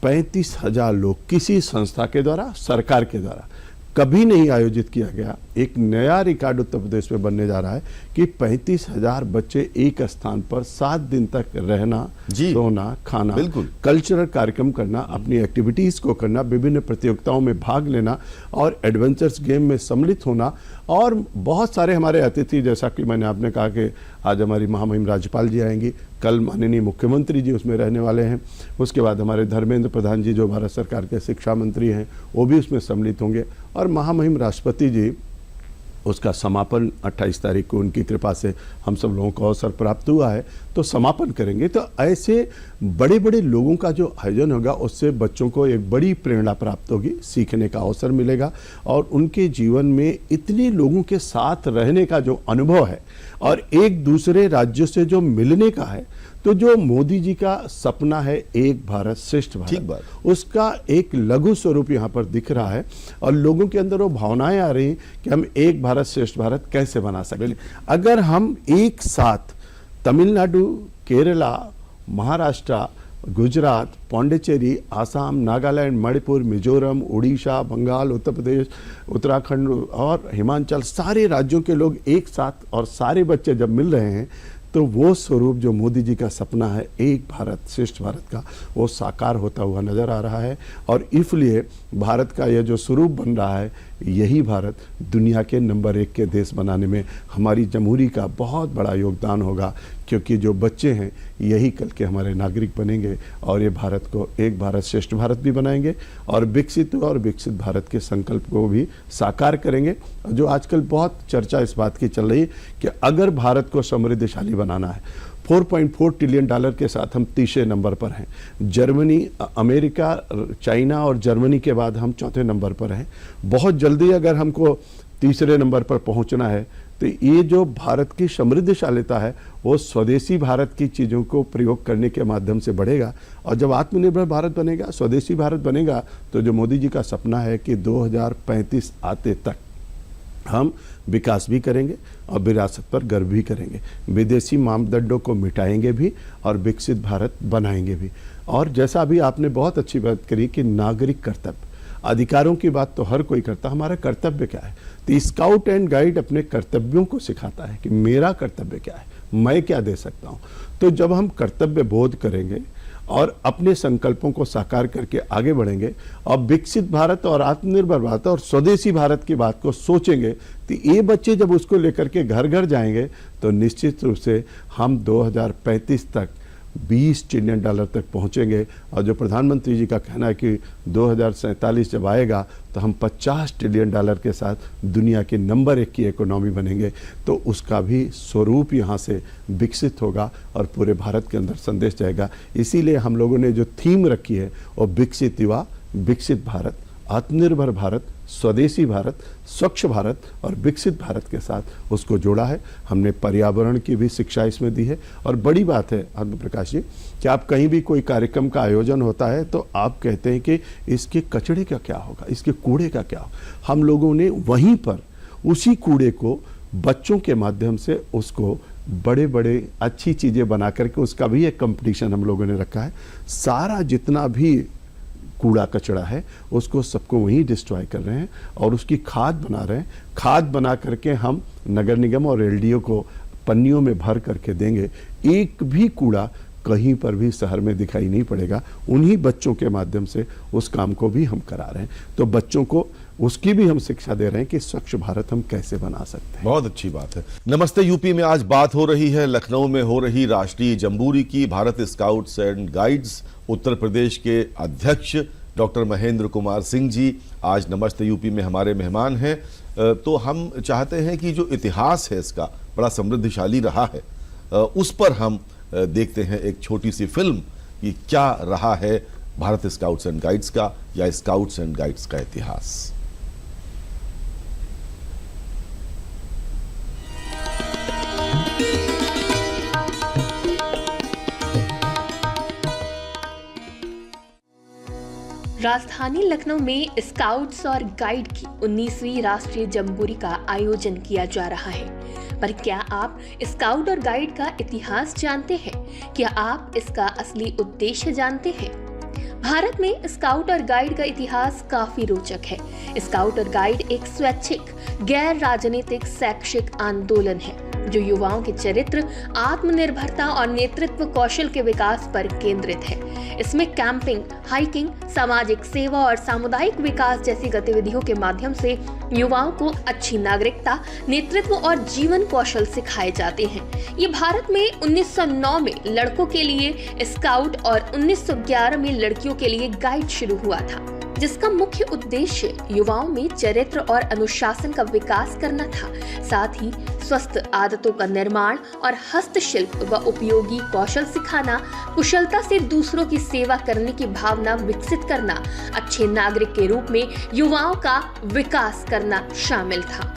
35,000 लोग किसी संस्था के द्वारा, सरकार के द्वारा कभी नहीं आयोजित किया गया। एक नया रिकॉर्ड उत्तर प्रदेश में बनने जा रहा है कि 35,000 बच्चे एक स्थान पर 7 दिन तक रहना, सोना, खाना, कल्चरल कार्यक्रम करना, अपनी एक्टिविटीज़ को करना, विभिन्न प्रतियोगिताओं में भाग लेना और एडवेंचर्स गेम में सम्मिलित होना। और बहुत सारे हमारे अतिथि, जैसा कि मैंने आपने कहा कि आज हमारी महामहिम राज्यपाल जी आएंगी, कल माननीय मुख्यमंत्री जी उसमें रहने वाले हैं, उसके बाद हमारे धर्मेंद्र प्रधान जी जो भारत सरकार के शिक्षा मंत्री हैं वो भी उसमें सम्मिलित होंगे, और महामहिम राष्ट्रपति जी उसका समापन 28 तारीख को उनकी कृपा से हम सब लोगों को अवसर प्राप्त हुआ है तो समापन करेंगे। तो ऐसे बड़े बड़े लोगों का जो आयोजन होगा उससे बच्चों को एक बड़ी प्रेरणा प्राप्त होगी, सीखने का अवसर मिलेगा और उनके जीवन में इतने लोगों के साथ रहने का जो अनुभव है और एक दूसरे राज्यों से जो मिलने का है, तो जो मोदी जी का सपना है एक भारत श्रेष्ठ भारत, उसका एक लघु स्वरूप यहाँ पर दिख रहा है और लोगों के अंदर वो भावनाएं आ रही कि हम एक भारत श्रेष्ठ भारत कैसे बना सकते। अगर हम एक साथ तमिलनाडु, केरला, महाराष्ट्र, गुजरात, पौंडीचेरी, आसाम, नागालैंड, मणिपुर, मिजोरम, उड़ीसा, बंगाल, उत्तर प्रदेश, उत्तराखंड और हिमाचल, सारे राज्यों के लोग एक साथ और सारे बच्चे जब मिल रहे हैं तो वो स्वरूप जो मोदी जी का सपना है एक भारत श्रेष्ठ भारत का, वो साकार होता हुआ नजर आ रहा है। और इसलिए भारत का यह जो स्वरूप बन रहा है, यही भारत दुनिया के नंबर 1 के देश बनाने में हमारी जमहूरी का बहुत बड़ा योगदान होगा, क्योंकि जो बच्चे हैं यही कल के हमारे नागरिक बनेंगे और ये भारत को एक भारत श्रेष्ठ भारत भी बनाएंगे और विकसित भारत के संकल्प को भी साकार करेंगे। जो आजकल बहुत चर्चा इस बात की चल रही है कि अगर भारत को समृद्धशाली बनाना है, 4.4 ट्रिलियन डॉलर के साथ हम तीसरे नंबर पर हैं। जर्मनी, अमेरिका, चाइना और जर्मनी के बाद हम चौथे नंबर पर हैं। बहुत जल्दी अगर हमको तीसरे नंबर पर पहुंचना है तो ये जो भारत की समृद्धशालिता है वो स्वदेशी भारत की चीज़ों को प्रयोग करने के माध्यम से बढ़ेगा। और जब आत्मनिर्भर भारत बनेगा, स्वदेशी भारत बनेगा, तो जो मोदी जी का सपना है कि 2035 आते तक हम विकास भी करेंगे और विरासत पर गर्व भी करेंगे, विदेशी मापदंडों को मिटाएंगे भी और विकसित भारत बनाएंगे भी। और जैसा अभी आपने बहुत अच्छी बात करी कि नागरिक कर्तव्य, अधिकारों की बात तो हर कोई करता, हमारा कर्तव्य क्या है? तो स्काउट एंड गाइड अपने कर्तव्यों को सिखाता है कि मेरा कर्तव्य क्या है, मैं क्या दे सकता हूँ। तो जब हम कर्तव्य बोध करेंगे और अपने संकल्पों को साकार करके आगे बढ़ेंगे और विकसित भारत और आत्मनिर्भर भारत और स्वदेशी भारत की बात को सोचेंगे, तो ये बच्चे जब उसको लेकर के घर घर जाएंगे तो निश्चित रूप से हम 2035 तक 20 ट्रिलियन डॉलर तक पहुंचेंगे। और जो प्रधानमंत्री जी का कहना है कि 2047 जब आएगा तो हम 50 ट्रिलियन डॉलर के साथ दुनिया के नंबर 1 की इकोनॉमी बनेंगे, तो उसका भी स्वरूप यहाँ से विकसित होगा और पूरे भारत के अंदर संदेश जाएगा। इसीलिए हम लोगों ने जो थीम रखी है वो विकसित युवा, विकसित भारत, आत्मनिर्भर भारत, स्वदेशी भारत, स्वच्छ भारत और विकसित भारत के साथ उसको जोड़ा है। हमने पर्यावरण की भी शिक्षा इसमें दी है। और बड़ी बात है आत्म प्रकाश जी कि आप कहीं भी कोई कार्यक्रम का आयोजन होता है तो आप कहते हैं कि इसके कचरे का क्या होगा, इसके कूड़े का क्या होगा। हम लोगों ने वहीं पर उसी कूड़े को बच्चों के माध्यम से उसको बड़े बड़े अच्छी चीज़ें बना करके उसका भी एक कंपटीशन हम लोगों ने रखा है। सारा जितना भी कूड़ा कचरा है उसको सबको वहीं डिस्ट्रॉय कर रहे हैं और उसकी खाद बना रहे हैं। खाद बना करके हम नगर निगम और एलडीओ को पन्नियों में भर करके देंगे। एक भी कूड़ा कहीं पर भी शहर में दिखाई नहीं पड़ेगा। उन्हीं बच्चों के माध्यम से उस काम को भी हम करा रहे हैं। तो बच्चों को उसकी भी हम शिक्षा दे रहे हैं कि स्वच्छ भारत हम कैसे बना सकते हैं। बहुत अच्छी बात है। नमस्ते यूपी में आज बात हो रही है लखनऊ में हो रही राष्ट्रीय जम्बूरी की। Bharat scouts and guides Uttar Pradesh के अध्यक्ष डॉक्टर महेंद्र कुमार सिंह जी आज नमस्ते यूपी में हमारे मेहमान हैं। तो हम चाहते हैं कि जो इतिहास है इसका बड़ा समृद्धशाली रहा है, उस पर हम देखते हैं एक छोटी सी फिल्म कि क्या रहा है भारत स्काउट्स एंड गाइड्स का या स्काउट्स एंड गाइड्स का इतिहास। राजधानी लखनऊ में स्काउट्स और गाइड की 19वीं राष्ट्रीय जम्बूरी का आयोजन किया जा रहा है। पर क्या आप स्काउट और गाइड का इतिहास जानते हैं? क्या आप इसका असली उद्देश्य जानते हैं? भारत में स्काउट और गाइड का इतिहास काफी रोचक है। स्काउट और गाइड एक स्वैच्छिक गैर राजनीतिक शैक्षिक आंदोलन है जो युवाओं के चरित्र, आत्मनिर्भरता और नेतृत्व कौशल के विकास पर केंद्रित है। इसमें कैंपिंग, हाइकिंग, सामाजिक सेवा और सामुदायिक विकास जैसी गतिविधियों के माध्यम से युवाओं को अच्छी नागरिकता, नेतृत्व और जीवन कौशल सिखाए जाते हैं। ये भारत में 1909 में लड़कों के लिए स्काउट और 1911 में लड़कियों के लिए गाइड शुरू हुआ था, जिसका मुख्य उद्देश्य युवाओं में चरित्र और अनुशासन का विकास करना था। साथ ही स्वस्थ आदतों का निर्माण और हस्तशिल्प व उपयोगी कौशल सिखाना, कुशलता से दूसरों की सेवा करने की भावना विकसित करना, अच्छे नागरिक के रूप में युवाओं का विकास करना शामिल था।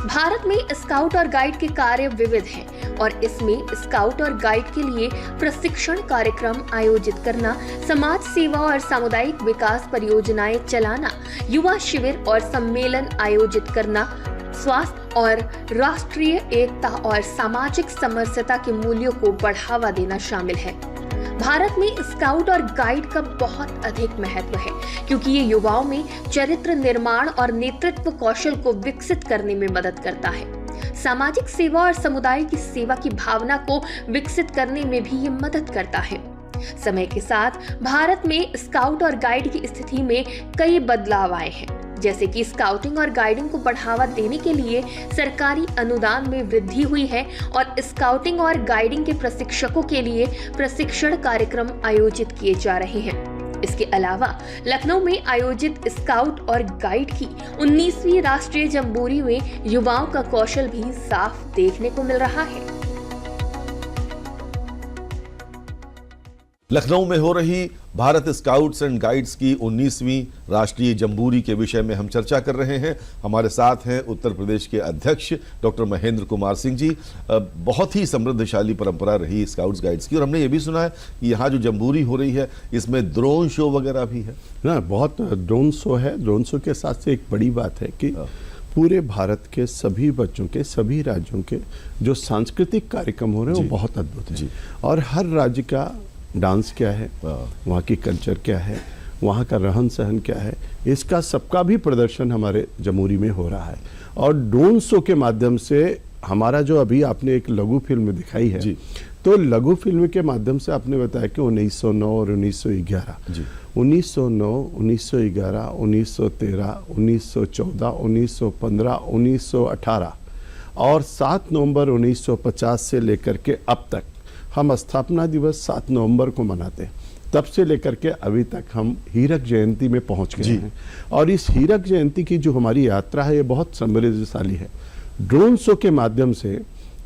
भारत में स्काउट और गाइड के कार्य विविध हैं और इसमें स्काउट और गाइड के लिए प्रशिक्षण कार्यक्रम आयोजित करना, समाज सेवा और सामुदायिक विकास परियोजनाएं चलाना, युवा शिविर और सम्मेलन आयोजित करना, स्वास्थ्य और राष्ट्रीय एकता और सामाजिक समरसता के मूल्यों को बढ़ावा देना शामिल है। भारत में स्काउट और गाइड का बहुत अधिक महत्व है क्योंकि ये युवाओं में चरित्र निर्माण और नेतृत्व कौशल को विकसित करने में मदद करता है। सामाजिक सेवा और समुदाय की सेवा की भावना को विकसित करने में भी ये मदद करता है। समय के साथ भारत में स्काउट और गाइड की स्थिति में कई बदलाव आए हैं, जैसे कि स्काउटिंग और गाइडिंग को बढ़ावा देने के लिए सरकारी अनुदान में वृद्धि हुई है और स्काउटिंग और गाइडिंग के प्रशिक्षकों के लिए प्रशिक्षण कार्यक्रम आयोजित किए जा रहे हैं। इसके अलावा लखनऊ में आयोजित स्काउट और गाइड की 19वीं राष्ट्रीय जम्बूरी में युवाओं का कौशल भी साफ देखने को मिल रहा है। लखनऊ में हो रही भारत स्काउट्स एंड गाइड्स की 19वीं राष्ट्रीय जम्बूरी के विषय में हम चर्चा कर रहे हैं। हमारे साथ हैं उत्तर प्रदेश के अध्यक्ष डॉक्टर महेंद्र कुमार सिंह जी। बहुत ही समृद्धशाली परंपरा रही स्काउट्स गाइड्स की, और हमने ये भी सुना है कि यहाँ जो जम्बूरी हो रही है इसमें ड्रोन शो वगैरह भी है ना। बहुत ड्रोन शो है। ड्रोन शो के साथ से एक बड़ी बात है कि पूरे भारत के सभी बच्चों के, सभी राज्यों के जो सांस्कृतिक कार्यक्रम हो रहे हैं वो बहुत अद्भुत है। और हर राज्य का डांस क्या है, वहाँ की कल्चर क्या है, वहाँ का रहन सहन क्या है, इसका सबका भी प्रदर्शन हमारे जम्बूरी में हो रहा है। और ड्रोन शो के माध्यम से हमारा जो अभी आपने एक लघु फिल्म दिखाई है, तो लघु फिल्म के माध्यम से आपने बताया कि 1909 और 1911, 1909, 1911, 1913, 1914, 1915, 1918 और 7 नवंबर 1950 से लेकर के अब तक हम स्थापना दिवस 7 नवंबर को मनाते हैं। तब से लेकर के अभी तक हम हीरक जयंती में पहुंच गए हैं। और इस हीरक जयंती की जो हमारी यात्रा है ये बहुत समृद्धशाली है। ड्रोन शो के माध्यम से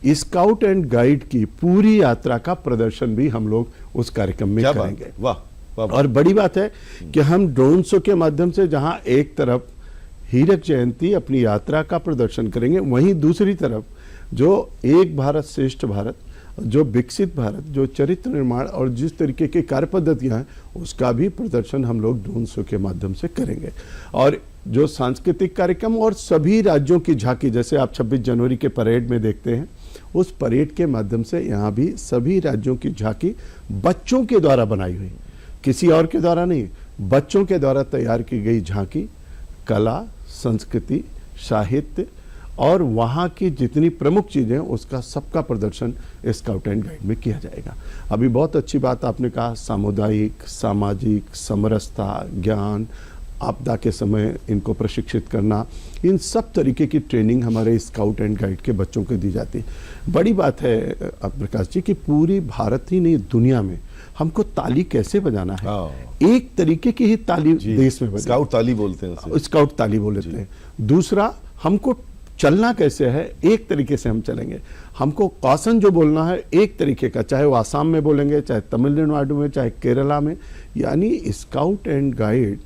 स्काउट एंड गाइड की पूरी यात्रा का प्रदर्शन भी हम लोग उस कार्यक्रम में करेंगे। वाह। और बड़ी बात है कि हम ड्रोन शो के माध्यम से जहां एक तरफ हीरक जयंती अपनी यात्रा का प्रदर्शन करेंगे, वहीं दूसरी तरफ जो एक भारत श्रेष्ठ भारत, जो विकसित भारत, जो चरित्र निर्माण और जिस तरीके की कार्य पद्धतियां हैं उसका भी प्रदर्शन हम लोग ड्रोन शो के माध्यम से करेंगे। और जो सांस्कृतिक कार्यक्रम और सभी राज्यों की झांकी, जैसे आप 26 जनवरी के परेड में देखते हैं, उस परेड के माध्यम से यहाँ भी सभी राज्यों की झांकी बच्चों के द्वारा बनाई हुई, किसी और के द्वारा नहीं, बच्चों के द्वारा तैयार की गई झांकी कला, संस्कृति, साहित्य और वहाँ की जितनी प्रमुख चीज़ें उसका सबका प्रदर्शन स्काउट एंड गाइड में किया जाएगा। अभी बहुत अच्छी बात आपने कहा, सामुदायिक, सामाजिक, समरसता, ज्ञान, आपदा के समय इनको प्रशिक्षित करना, इन सब तरीके की ट्रेनिंग हमारे स्काउट एंड गाइड के बच्चों को दी जाती है। बड़ी बात है प्रकाश जी कि पूरी भारत ही नहीं दुनिया में हमको ताली कैसे बजाना है। एक तरीके की ही ताली देश में स्काउट ताली बोलते हैं, स्काउट ताली बोलते हैं। दूसरा, हमको चलना कैसे है, एक तरीके से हम चलेंगे। हमको कौशन जो बोलना है एक तरीके का, चाहे वो आसाम में बोलेंगे, चाहे तमिलनाडु में, चाहे केरला में। यानी स्काउट एंड गाइड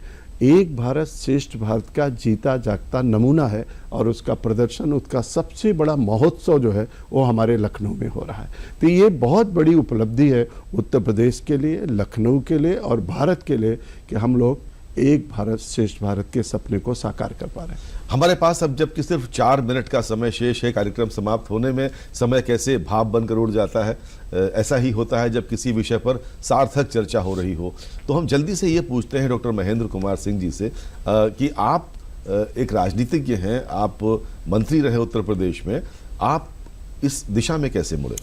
एक भारत श्रेष्ठ भारत का जीता जागता नमूना है और उसका प्रदर्शन, उसका सबसे बड़ा महोत्सव जो है वो हमारे लखनऊ में हो रहा है। तो ये बहुत बड़ी उपलब्धि है उत्तर प्रदेश के लिए, लखनऊ के लिए और भारत के लिए कि हम लोग एक भारत श्रेष्ठ भारत के सपने को साकार कर पा रहे हैं। हमारे पास अब जबकि सिर्फ 4 मिनट का समय शेष है कार्यक्रम समाप्त होने में, समय कैसे भाप बनकर उड़ जाता है। ऐसा ही होता है जब किसी विषय पर सार्थक चर्चा हो रही हो। तो हम जल्दी से ये पूछते हैं डॉक्टर महेंद्र कुमार सिंह जी से कि आप एक राजनीतिज्ञ हैं, आप मंत्री रहे उत्तर प्रदेश में, आप इस दिशा में कैसे मुड़े?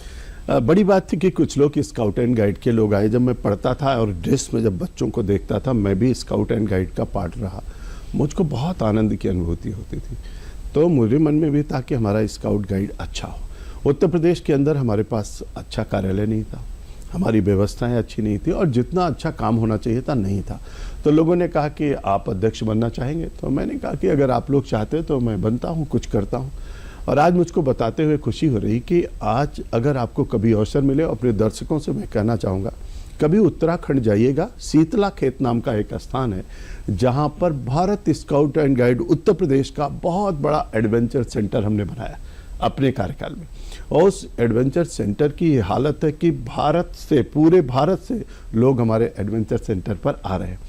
बड़ी बात थी कि कुछ लोग स्काउट एंड गाइड के लोग आए। जब मैं पढ़ता था और ड्रेस में जब बच्चों को देखता था, मैं भी स्काउट एंड गाइड का पार्ट रहा, मुझको बहुत आनंद की अनुभूति होती थी। तो मेरे मन में भी था कि हमारा स्काउट गाइड अच्छा हो। उत्तर प्रदेश के अंदर हमारे पास अच्छा कार्यालय नहीं था, हमारी व्यवस्थाएं अच्छी नहीं थी और जितना अच्छा काम होना चाहिए था नहीं था। तो लोगों ने कहा कि आप अध्यक्ष बनना चाहेंगे? तो मैंने कहा कि अगर आप लोग चाहते तो मैं बनता हूँ, कुछ करता हूँ। और आज मुझको बताते हुए खुशी हो रही कि आज अगर आपको कभी अवसर मिले, अपने दर्शकों से मैं कहना चाहूँगा, कभी उत्तराखंड जाइएगा, शीतला खेत नाम का एक स्थान है जहाँ पर Bharat scout and guide Uttar Pradesh का बहुत बड़ा एडवेंचर सेंटर हमने बनाया अपने कार्यकाल में। और उस एडवेंचर सेंटर की ये हालत है कि भारत से, पूरे भारत से लोग हमारे एडवेंचर सेंटर पर आ रहे हैं।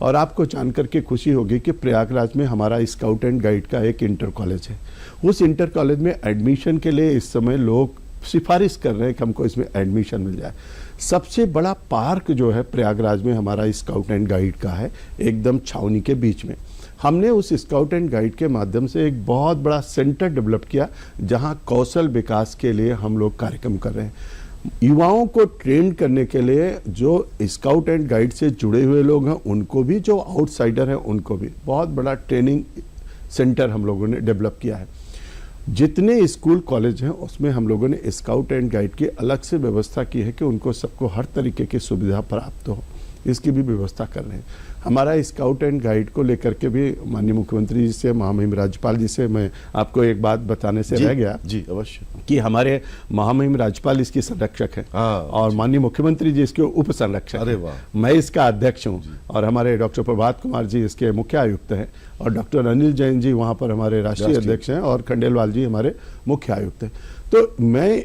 और आपको जानकर के खुशी होगी कि प्रयागराज में हमारा स्काउट एंड गाइड का एक इंटर कॉलेज है। उस इंटर कॉलेज में एडमिशन के लिए इस समय लोग सिफारिश कर रहे हैं कि हमको इसमें एडमिशन मिल जाए। सबसे बड़ा पार्क जो है प्रयागराज में हमारा स्काउट एंड गाइड का है, एकदम छावनी के बीच में। हमने उस स्काउट एंड गाइड के माध्यम से एक बहुत बड़ा सेंटर डेवलप किया जहां कौशल विकास के लिए हम लोग कार्यक्रम कर रहे हैं। युवाओं को ट्रेन करने के लिए जो स्काउट एंड गाइड से जुड़े हुए लोग हैं उनको भी, जो आउटसाइडर हैं उनको भी, बहुत बड़ा ट्रेनिंग सेंटर हम लोगों ने डेवलप किया है। जितने स्कूल कॉलेज हैं उसमें हम लोगों ने स्काउट एंड गाइड की अलग से व्यवस्था की है कि उनको सबको हर तरीके की सुविधा प्राप्त हो, इसकी भी व्यवस्था कर रहे हैं। हमारा स्काउट एंड गाइड को लेकर के भी माननीय मुख्यमंत्री जी से, महामहिम राज्यपाल जी से मैं आपको एक बात बताने से रह गया जी अवश्य कि हमारे महामहिम राज्यपाल इसकी संरक्षक हैं और माननीय मुख्यमंत्री जी इसके उप संरक्षक। अरे वाह। मैं इसका अध्यक्ष हूँ और हमारे डॉक्टर प्रभात कुमार जी इसके मुख्य आयुक्त हैं और डॉक्टर अनिल जैन जी वहाँ पर हमारे राष्ट्रीय अध्यक्ष हैं और खंडेलवाल जी हमारे मुख्य आयुक्त हैं। तो मैं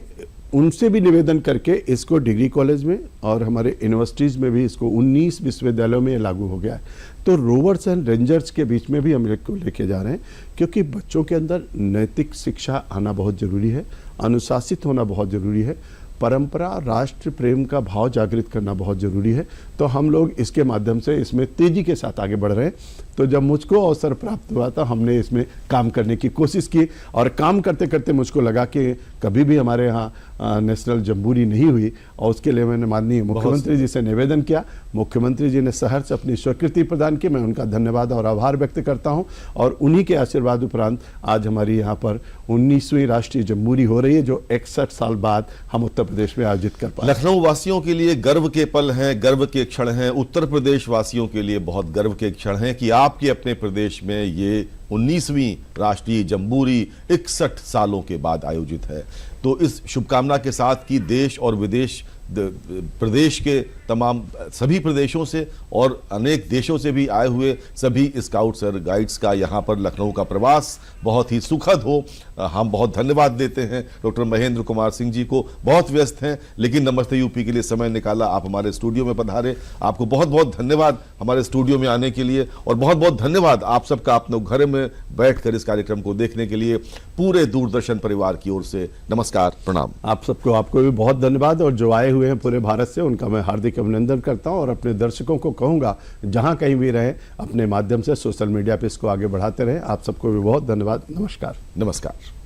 उनसे भी निवेदन करके इसको डिग्री कॉलेज में और हमारे यूनिवर्सिटीज़ में भी इसको 19 विश्वविद्यालयों में लागू हो गया है। तो रोवर्स एंड रेंजर्स के बीच में भी हम इसको लेके जा रहे हैं क्योंकि बच्चों के अंदर नैतिक शिक्षा आना बहुत ज़रूरी है, अनुशासित होना बहुत ज़रूरी है, परंपरा, राष्ट्र प्रेम का भाव जागृत करना बहुत ज़रूरी है। तो हम लोग इसके माध्यम से इसमें तेज़ी के साथ आगे बढ़ रहे हैं। तो जब मुझको अवसर प्राप्त हुआ तो हमने इसमें काम करने की कोशिश की और काम करते करते मुझको लगा कि कभी भी हमारे यहाँ नेशनल जम्बूरी नहीं हुई और उसके लिए मैंने माननीय मुख्यमंत्री जी से निवेदन किया। मुख्यमंत्री जी ने सहर्ष अपनी स्वीकृति प्रदान की, मैं उनका धन्यवाद और आभार व्यक्त करता हूँ और उन्हीं के आशीर्वाद उपरांत आज हमारी यहाँ पर 19वीं राष्ट्रीय जम्बूरी हो रही है जो 61 साल बाद हम उत्तर प्रदेश में आयोजित कर पाए। लखनऊ वासियों के लिए गर्व के पल हैं, गर्व के क्षण हैं। उत्तर प्रदेश वासियों के लिए बहुत गर्व के क्षण हैं कि आपके अपने प्रदेश में ये 19वीं राष्ट्रीय जम्बूरी 61 सालों के बाद आयोजित है। तो इस शुभकामना के साथ कि देश और विदेश, प्रदेश के तमाम सभी प्रदेशों से और अनेक देशों से भी आए हुए सभी स्काउट्स और गाइड्स का यहाँ पर लखनऊ का प्रवास बहुत ही सुखद हो। हम बहुत धन्यवाद देते हैं डॉक्टर महेंद्र कुमार सिंह जी को, बहुत व्यस्त हैं लेकिन नमस्ते यूपी के लिए समय निकाला, आप हमारे स्टूडियो में पधारे। आपको बहुत बहुत धन्यवाद हमारे स्टूडियो में आने के लिए और बहुत बहुत धन्यवाद आप सबका अपने घर में बैठकर इस कार्यक्रम को देखने के लिए। पूरे दूरदर्शन परिवार की ओर से नमस्कार, प्रणाम। आप सबको, आपको भी बहुत धन्यवाद और जो आए हुए हैं पूरे भारत से उनका मैं हार्दिक अभिनंदन करता हूं और अपने दर्शकों को कहूंगा जहां कहीं भी रहें अपने माध्यम से सोशल मीडिया पे इसको आगे बढ़ाते रहें। आप सबको भी बहुत धन्यवाद। नमस्कार। नमस्कार।